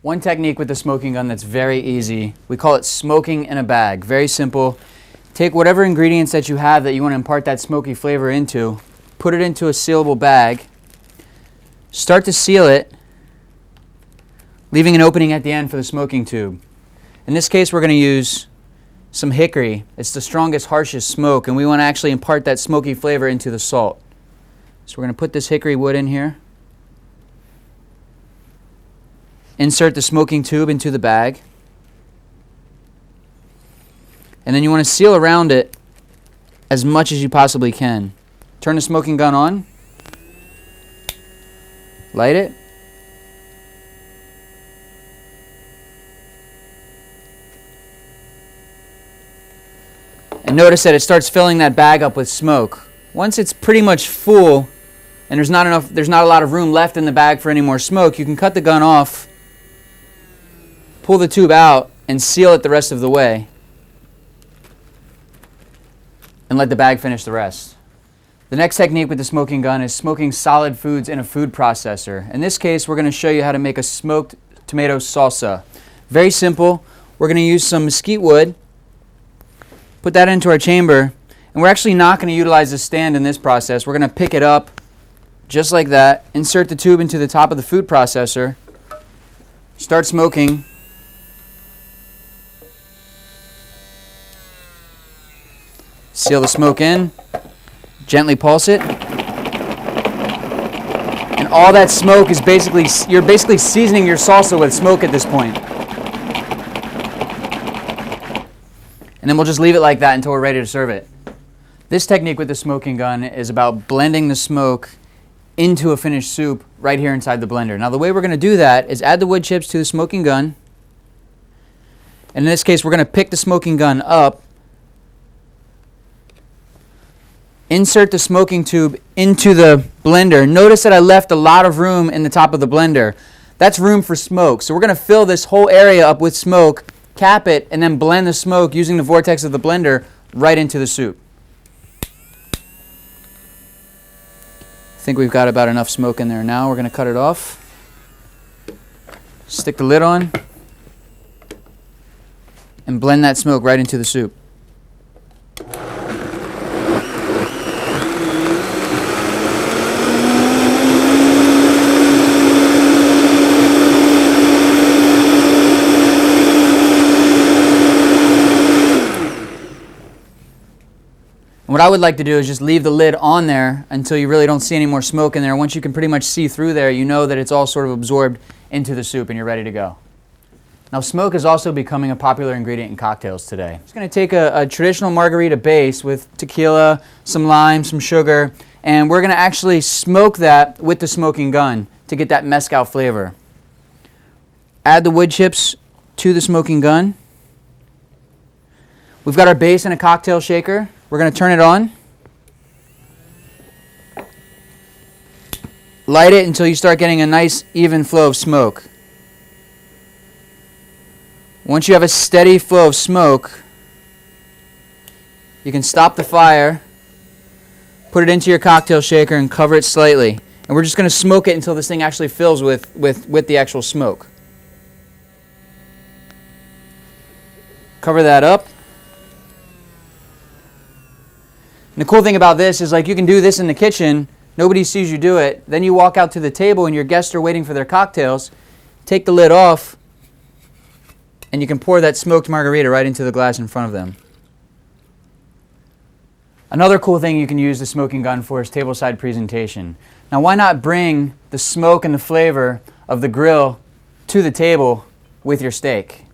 One technique with the smoking gun that's very easy, we call it smoking in a bag. Very simple. Take whatever ingredients that you have that you want to impart that smoky flavor into, put it into a sealable bag, start to seal it, leaving an opening at the end for the smoking tube. In this case, we're going to use some hickory. It's the strongest, harshest smoke, and we want to actually impart that smoky flavor into the salt. So we're going to put this hickory wood in here. Insert the smoking tube into the bag. And then you want to seal around it as much as you possibly can. Turn the smoking gun on. Light it. And notice that it starts filling that bag up with smoke. Once it's pretty much full and there's not a lot of room left in the bag for any more smoke, you can cut the gun off, pull the tube out, and seal it the rest of the way. And let the bag finish the rest. The next technique with the smoking gun is smoking solid foods in a food processor. In this case, we're going to show you how to make a smoked tomato salsa. Very simple. We're going to use some mesquite wood, put that into our chamber, and we're actually not going to utilize the stand in this process. We're going to pick it up just like that, insert the tube into the top of the food processor, start smoking. Seal the smoke in, gently pulse it, and all that smoke is you're basically seasoning your salsa with smoke at this point. And then we'll just leave it like that until we're ready to serve it. This technique with the smoking gun is about blending the smoke into a finished soup right here inside the blender. Now the way we're going to do that is add the wood chips to the smoking gun. And in this case, we're going to pick the smoking gun up, insert the smoking tube into the blender. Notice that I left a lot of room in the top of the blender. That's room for smoke. So we're going to fill this whole area up with smoke, cap it, and then blend the smoke using the vortex of the blender right into the soup. I think we've got about enough smoke in there now. We're going to cut it off. Stick the lid on and blend that smoke right into the soup. What I would like to do is just leave the lid on there until you really don't see any more smoke in there. Once you can pretty much see through there, you know that it's all sort of absorbed into the soup and you're ready to go. Now, smoke is also becoming a popular ingredient in cocktails today. I'm just going to take a traditional margarita base with tequila, some lime, some sugar, and we're going to actually smoke that with the smoking gun to get that mezcal flavor. Add the wood chips to the smoking gun. We've got our base in a cocktail shaker. We're going to turn it on. Light it until you start getting a nice even flow of smoke. Once you have a steady flow of smoke, you can stop the fire, put it into your cocktail shaker, and cover it slightly. And we're just going to smoke it until this thing actually fills with the actual smoke. Cover that up. And the cool thing about this is, like, you can do this in the kitchen. Nobody sees you do it. Then you walk out to the table and your guests are waiting for their cocktails. Take the lid off and you can pour that smoked margarita right into the glass in front of them. Another cool thing you can use the smoking gun for is tableside presentation. Now, why not bring the smoke and the flavor of the grill to the table with your steak?